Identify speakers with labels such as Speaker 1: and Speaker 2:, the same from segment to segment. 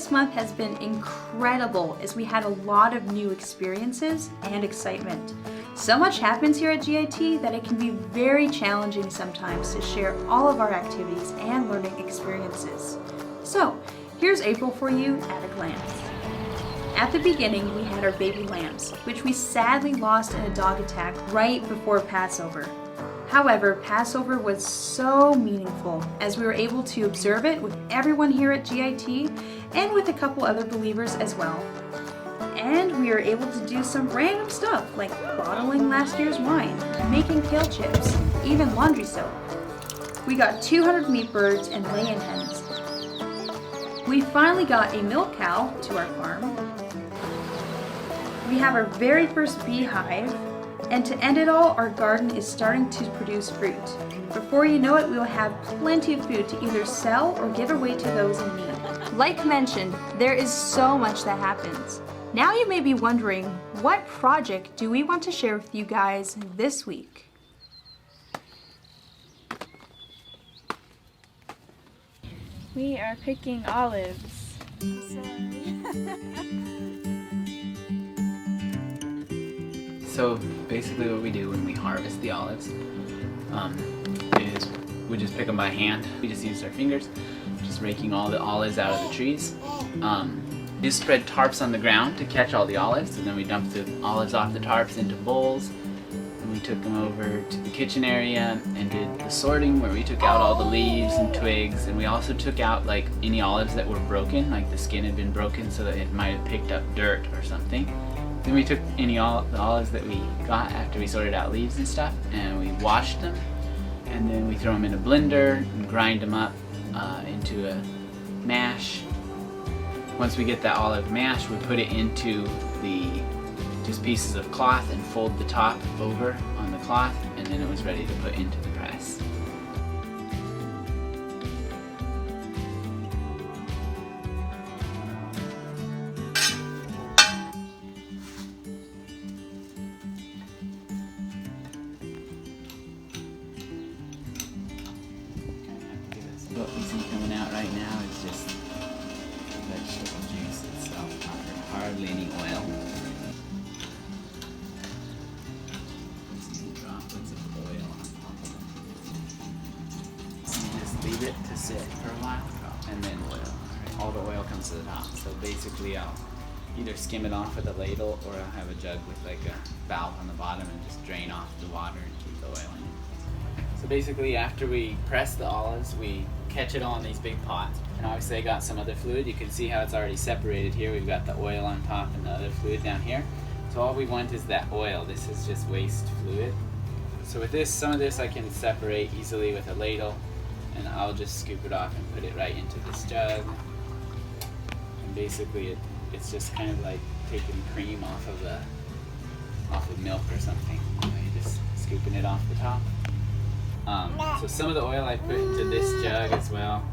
Speaker 1: This month has been incredible as we had a lot of new experiences and excitement. So much happens here at GIT that it can be very challenging sometimes to share all of our activities and learning experiences. So, here's April for you at a glance. At the beginning, we had our baby lambs, which we sadly lost in a dog attack right before Passover. However, Passover was so meaningful as we were able to observe it with everyone here at GIT and with a couple other believers as well. And we were able to do some random stuff like bottling last year's wine, making kale chips, even laundry soap. We got 200 meat birds and lay-in hens. We finally got a milk cow to our farm. We have our very first beehive. And to end it all, our garden is starting to produce fruit. Before you know it, we will have plenty of food to either sell or give away to those in need. Like mentioned, there is so much that happens. Now you may be wondering, what project do we want to share with you guys this week?
Speaker 2: We are picking olives.
Speaker 3: So basically what we do when we harvest the olives is we just pick them by hand. We just use our fingers, just raking all the olives out of the trees. We just spread tarps on the ground to catch all the olives, and then we dumped the olives off the tarps into bowls. And we took them over to the kitchen area and did the sorting where we took out all the leaves and twigs, and we also took out like any olives that were broken, like the skin had been broken so that it might have picked up dirt or something. Then we took the olives that we got after we sorted out leaves and stuff, and we washed them, and then we throw them in a blender and grind them up into a mash. Once we get that olive mash, we put it into the just pieces of cloth and fold the top over on the cloth, and then it was ready to put into the press. What we see coming out right now is just vegetable juice itself, hardly any oil. See the droplets of oil on top of them. So you just leave it to sit for a while, and then all the oil comes to the top. So basically I'll either skim it off with a ladle, or I'll have a jug with like a valve on the bottom and just drain off the water and keep the oil in it. So basically after we press the olives, we catch it all in these big pots. And obviously I got some other fluid. You can see how it's already separated here. We've got the oil on top and the other fluid down here. So all we want is that oil. This is just waste fluid. So with this, some of this I can separate easily with a ladle, and I'll just scoop it off and put it right into this jug. And basically it's just kind of like taking cream off of milk or something. You're just scooping it off the top. So some of the oil I put into this jug as well.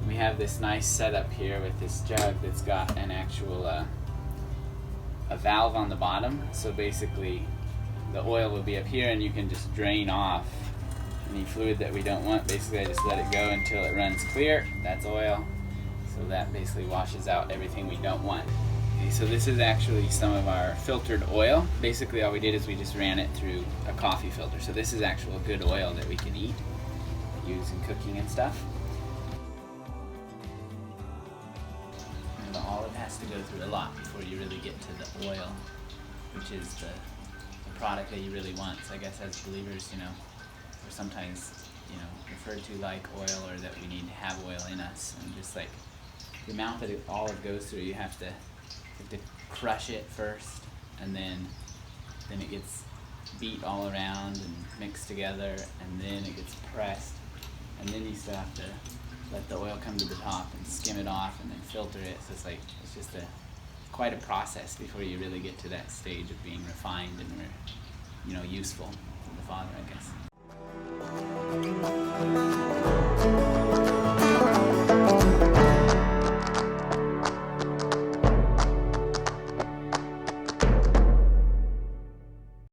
Speaker 3: We have this nice setup here with this jug that's got an actual a valve on the bottom. So basically the oil will be up here, and you can just drain off any fluid that we don't want. Basically I just let it go until it runs clear. That's oil. So that basically washes out everything we don't want. Okay, so this is actually some of our filtered oil. Basically all we did is we just ran it through a coffee filter. So this is actual good oil that we can eat, use in cooking and stuff. And the olive has to go through a lot before you really get to the oil, which is the product that you really want. So I guess as believers, we're sometimes, referred to like oil, or that we need to have oil in us. And just like the amount that olive goes through, you have to crush it first, and then it gets beat all around and mixed together, and then it gets pressed, and then you still have to let the oil come to the top and skim it off and then filter it. So it's just quite a process before you really get to that stage of being refined and useful to the Father, I guess.